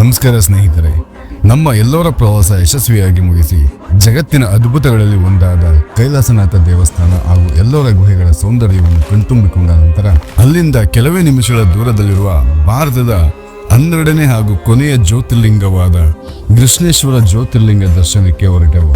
ನಮಸ್ಕಾರ ಸ್ನೇಹಿತರೆ, ನಮ್ಮ ಎಲ್ಲರ ಪ್ರವಾಸ ಯಶಸ್ವಿಯಾಗಿ ಮುಗಿಸಿ ಜಗತ್ತಿನ ಅದ್ಭುತಗಳಲ್ಲಿ ಒಂದಾದ ಕೈಲಾಸನಾಥ ದೇವಸ್ಥಾನ ಹಾಗೂ ಎಲ್ಲರ ಗುಹೆಗಳ ಸೌಂದರ್ಯವನ್ನು ಕಣ್ತುಂಬಿಕೊಂಡ ನಂತರ ಅಲ್ಲಿಂದ ಕೆಲವೇ ನಿಮಿಷಗಳ ದೂರದಲ್ಲಿರುವ ಭಾರತದ 12ನೇ ಹಾಗೂ ಕೊನೆಯ ಜ್ಯೋತಿರ್ಲಿಂಗವಾದ ಕೃಷ್ಣೇಶ್ವರ ಜ್ಯೋತಿರ್ಲಿಂಗ ದರ್ಶನಕ್ಕೆ ಹೊರಟೆವು.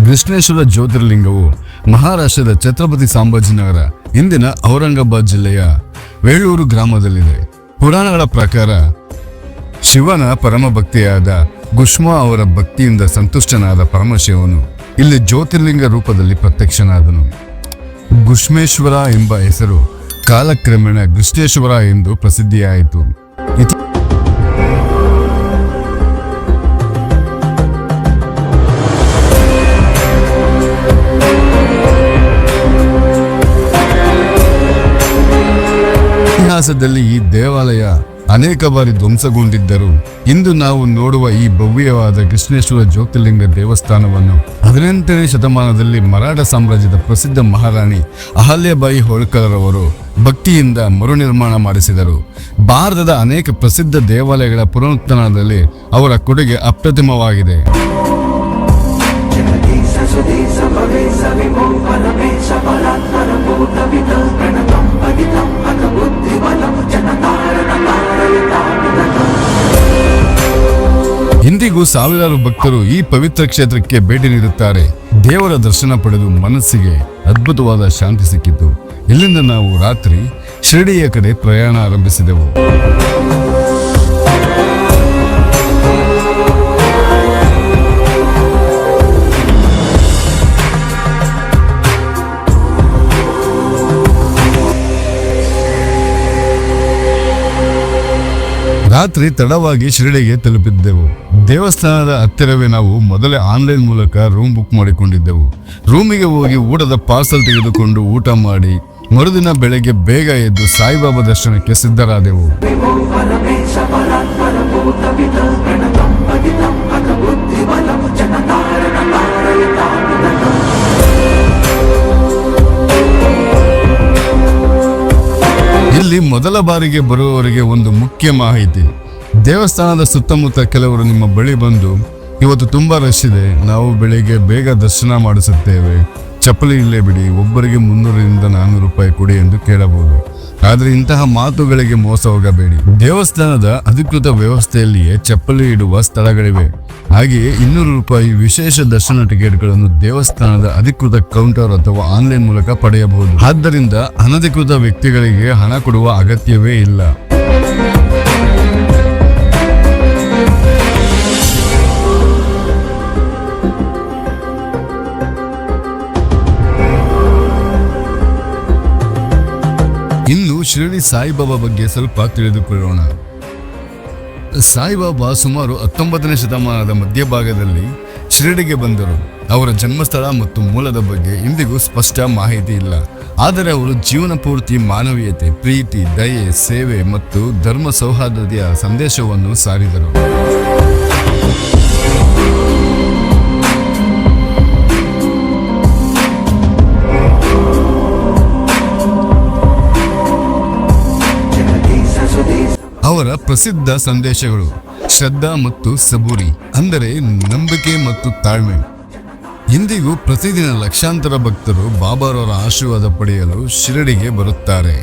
ಕೃಷ್ಣೇಶ್ವರ ಜ್ಯೋತಿರ್ಲಿಂಗವು ಮಹಾರಾಷ್ಟ್ರದ ಛತ್ರಪತಿ ಸಂಭಾಜಿನಗರ ಇಂದಿನ ಔರಂಗಾಬಾದ್ ಜಿಲ್ಲೆಯ ವೇಳೂರು ಗ್ರಾಮದಲ್ಲಿದೆ. ಪುರಾಣಗಳ ಪ್ರಕಾರ ಶಿವನ ಪರಮ ಭಕ್ತಿಯಾದ ಗುಷ್ಮಾ ಅವರ ಭಕ್ತಿಯಿಂದ ಸಂತುಷ್ಟನಾದ ಪರಮಶಿವನು ಇಲ್ಲಿ ಜ್ಯೋತಿರ್ಲಿಂಗ ರೂಪದಲ್ಲಿ ಪ್ರತ್ಯಕ್ಷನಾದನು. ಗುಷ್ಮೇಶ್ವರ ಎಂಬ ಹೆಸರು ಕಾಲಕ್ರಮೇಣ ಕೃಷ್ಣೇಶ್ವರ ಎಂದು ಪ್ರಸಿದ್ಧಿಯಾಯಿತು. ಇತಿಹಾಸದಲ್ಲಿ ಈ ದೇವಾಲಯ ಅನೇಕ ಬಾರಿ ಧ್ವಂಸಗೊಂಡಿದ್ದರು. ಇಂದು ನಾವು ನೋಡುವ ಈ ಭವ್ಯವಾದ ಕೃಷ್ಣೇಶ್ವರ ಜ್ಯೋತಿರ್ಲಿಂಗ ದೇವಸ್ಥಾನವನ್ನು 18ನೇ ಶತಮಾನದಲ್ಲಿ ಮರಾಠ ಸಾಮ್ರಾಜ್ಯದ ಪ್ರಸಿದ್ಧ ಮಹಾರಾಣಿ ಅಹಲ್ಯಾಬಾಯಿ ಹೋಳ್ಕರ್ ಅವರು ಭಕ್ತಿಯಿಂದ ಮರುನಿರ್ಮಾಣ ಮಾಡಿಸಿದರು. ಭಾರತದ ಅನೇಕ ಪ್ರಸಿದ್ಧ ದೇವಾಲಯಗಳ ಪುನರುತ್ಥಾನದಲ್ಲಿ ಅವರ ಕೊಡುಗೆ ಅಪ್ರತಿಮವಾಗಿದೆ. ಇಂದಿಗೂ ಸಾವಿರಾರು ಭಕ್ತರು ಈ ಪವಿತ್ರ ಕ್ಷೇತ್ರಕ್ಕೆ ಭೇಟಿ ನೀಡುತ್ತಾರೆ. ದೇವರ ದರ್ಶನ ಪಡೆದು ಮನಸ್ಸಿಗೆ ಅದ್ಭುತವಾದ ಶಾಂತಿ ಸಿಕ್ಕಿತು. ಇಲ್ಲಿಂದ ನಾವು ರಾತ್ರಿ ಶಿರಡಿಯ ಕಡೆ ಪ್ರಯಾಣ ಆರಂಭಿಸಿದೆವು. ರಾತ್ರಿ ತಡವಾಗಿ ಶಿರಡಿಗೆ ತಲುಪಿದ್ದೆವು. ದೇವಸ್ಥಾನದ ಹತ್ತಿರವೇ ನಾವು ಮೊದಲೇ ಆನ್ಲೈನ್ ಮೂಲಕ ರೂಮ್ ಬುಕ್ ಮಾಡಿಕೊಂಡಿದ್ದೆವು. ರೂಮಿಗೆ ಹೋಗಿ ಊಟದ ಪಾರ್ಸಲ್ ತೆಗೆದುಕೊಂಡು ಊಟ ಮಾಡಿ ಮರುದಿನ ಬೆಳಗ್ಗೆ ಬೇಗ ಎದ್ದು ಸಾಯಿಬಾಬಾ ದರ್ಶನಕ್ಕೆ ಸಿದ್ಧರಾದೆವು. ಇಲ್ಲಿ ಮೊದಲ ಬಾರಿಗೆ ಬರುವವರಿಗೆ ಒಂದು ಮುಖ್ಯ ಮಾಹಿತಿ. ದೇವಸ್ಥಾನದ ಸುತ್ತಮುತ್ತ ಕೆಲವರು ನಿಮ್ಮ ಬಳಿ ಬಂದು, ಇವತ್ತು ತುಂಬಾ ರಶ್ ಇದೆ, ನಾವು ಬೆಳಿಗ್ಗೆ ಬೇಗ ದರ್ಶನ ಮಾಡಿಸುತ್ತೇವೆ, ಚಪ್ಪಲಿ ಇಲ್ಲೇ ಬಿಡಿ, ಒಬ್ಬರಿಗೆ 300ರಿಂದ 400 ರೂಪಾಯಿ ಕೊಡಿ ಎಂದು ಕೇಳಬಹುದು. ಆದರೆ ಇಂತಹ ಮಾತುಗಳಿಗೆ ಮೋಸ ಹೋಗಬೇಡಿ. ದೇವಸ್ಥಾನದ ಅಧಿಕೃತ ವ್ಯವಸ್ಥೆಯಲ್ಲಿಯೇ ಚಪ್ಪಲಿ ಇಡುವ ಸ್ಥಳಗಳಿವೆ. ಹಾಗೆಯೇ 200 ರೂಪಾಯಿ ವಿಶೇಷ ದರ್ಶನ ಟಿಕೆಟ್ಗಳನ್ನು ದೇವಸ್ಥಾನದ ಅಧಿಕೃತ ಕೌಂಟರ್ ಅಥವಾ ಆನ್ಲೈನ್ ಮೂಲಕ ಪಡೆಯಬಹುದು. ಆದ್ದರಿಂದ ಅನಧಿಕೃತ ವ್ಯಕ್ತಿಗಳಿಗೆ ಹಣ ಕೊಡುವ ಅಗತ್ಯವೇ ಇಲ್ಲ. ಇನ್ನು ಶಿರಡಿ ಸಾಯಿಬಾಬಾ ಬಗ್ಗೆ ಸ್ವಲ್ಪ ತಿಳಿದುಕೊಳ್ಳೋಣ. ಸಾಯಿಬಾಬಾ ಸುಮಾರು 19ನೇ ಶತಮಾನದ ಮಧ್ಯಭಾಗದಲ್ಲಿ ಶಿರಡಿಗೆ ಬಂದರು. ಅವರ ಜನ್ಮಸ್ಥಳ ಮತ್ತು ಮೂಲದ ಬಗ್ಗೆ ಇಂದಿಗೂ ಸ್ಪಷ್ಟ ಮಾಹಿತಿ ಇಲ್ಲ. ಆದರೆ ಅವರು ಜೀವನ ಪೂರ್ತಿ ಮಾನವೀಯತೆ, ಪ್ರೀತಿ, ದಯೆ, ಸೇವೆ ಮತ್ತು ಧರ್ಮ ಸೌಹಾರ್ದತೆಯ ಸಂದೇಶವನ್ನು ಸಾರಿದರು. ಅವರ ಪ್ರಸಿದ್ಧ ಸಂದೇಶಗಳು ಶ್ರದ್ಧಾ ಮತ್ತು ಸಬೂರಿ, ಅಂದರೆ ನಂಬಿಕೆ ಮತ್ತು ತಾಳ್ಮೆ. ಇಂದಿಗೂ ಪ್ರತಿದಿನ ಲಕ್ಷಾಂತರ ಭಕ್ತರು ಬಾಬಾರವರ ಆಶೀರ್ವಾದ ಪಡೆಯಲು ಶಿರಡಿಗೆ ಬರುತ್ತಾರೆ.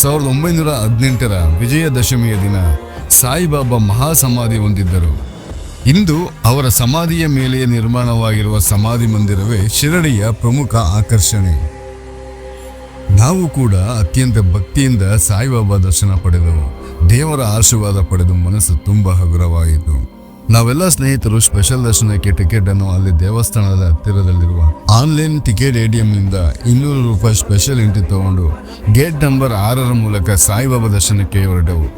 ಸಾವಿರದ 1918ರ ವಿಜಯದಶಮಿಯ ದಿನ ಸಾಯಿಬಾಬಾ ಮಹಾಸಮಾಧಿ ಹೊಂದಿದ್ದರು. ಇಂದು ಅವರ ಸಮಾಧಿಯ ಮೇಲೆ ನಿರ್ಮಾಣವಾಗಿರುವ ಸಮಾಧಿ ಮಂದಿರವೇ ಶಿರಡಿಯ ಪ್ರಮುಖ ಆಕರ್ಷಣೆ. ನಾವು ಕೂಡ ಅತ್ಯಂತ ಭಕ್ತಿಯಿಂದ ಸಾಯಿಬಾಬಾ ದರ್ಶನ ಪಡೆದೆವು. ದೇವರ ಆಶೀರ್ವಾದ ಪಡೆದು ಮನಸ್ಸು ತುಂಬಾ ಹಗುರವಾಯಿತು. ನಾವೆಲ್ಲ ಸ್ನೇಹಿತರು ಸ್ಪೆಷಲ್ ದರ್ಶನಕ್ಕೆ ಟಿಕೆಟ್ ಅನ್ನು ಅಲ್ಲಿ ದೇವಸ್ಥಾನದ ಹತ್ತಿರದಲ್ಲಿರುವ ಆನ್ಲೈನ್ ಟಿಕೆಟ್ ATMನಿಂದ 200 ರೂಪಾಯಿ ಸ್ಪೆಷಲ್ ಎಂಟ್ರಿ ತಗೊಂಡು ಗೇಟ್ ನಂಬರ್ 6ರ ಮೂಲಕ ಸಾಯಿಬಾಬಾ ದರ್ಶನಕ್ಕೆ ಹೊರಟೆವು.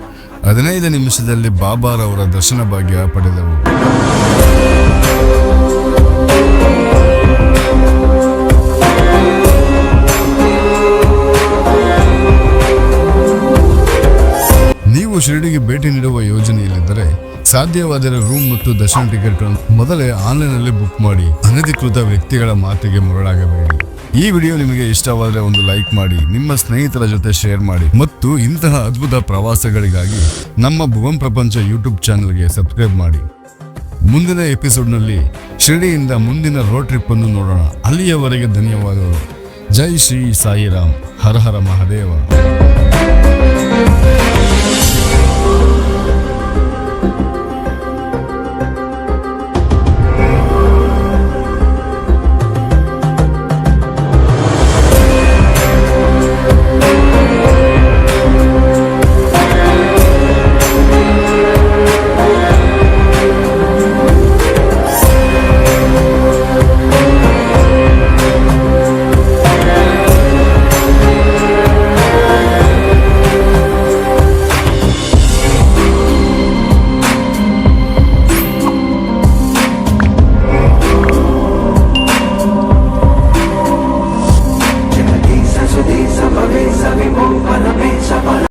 15 ನಿಮಿಷದಲ್ಲಿ ಬಾಬಾರವರ ದರ್ಶನ ಭಾಗ್ಯ ಪಡೆದೆವು. ಶಿರಡಿಗೆ ಭೇಟಿ ನೀಡುವ ಯೋಜನೆಯಲ್ಲಿದ್ದರೆ ಸಾಧ್ಯವಾದರೆ ರೂಮ್ ಮತ್ತು ದರ್ಶನ ಟಿಕೆಟ್ಗಳನ್ನು ಮೊದಲೇ ಆನ್ಲೈನ್ನಲ್ಲಿ ಬುಕ್ ಮಾಡಿ. ಅನಧಿಕೃತ ವ್ಯಕ್ತಿಗಳ ಮಾತಿಗೆ ಮರಳಾಗಬೇಡಿ. ಈ ವಿಡಿಯೋ ನಿಮಗೆ ಇಷ್ಟವಾದರೆ ಒಂದು ಲೈಕ್ ಮಾಡಿ, ನಿಮ್ಮ ಸ್ನೇಹಿತರ ಜೊತೆ ಶೇರ್ ಮಾಡಿ ಮತ್ತು ಇಂತಹ ಅದ್ಭುತ ಪ್ರವಾಸಗಳಿಗಾಗಿ ನಮ್ಮ ಭುವನ್ ಪ್ರಪಂಚ ಯೂಟ್ಯೂಬ್ ಚಾನೆಲ್ಗೆ ಸಬ್ಸ್ಕ್ರೈಬ್ ಮಾಡಿ. ಮುಂದಿನ ಎಪಿಸೋಡ್ನಲ್ಲಿ ಶಿರಡಿಯಿಂದ ಮುಂದಿನ ರೋಡ್ ಟ್ರಿಪ್ ಅನ್ನು ನೋಡೋಣ. ಅಲ್ಲಿಯವರೆಗೆ ಧನ್ಯವಾದಗಳು. ಜೈ ಶ್ರೀ ಸಾಯಿರಾಮ್. ಹರ ಹರ ಮಹಾದೇವ.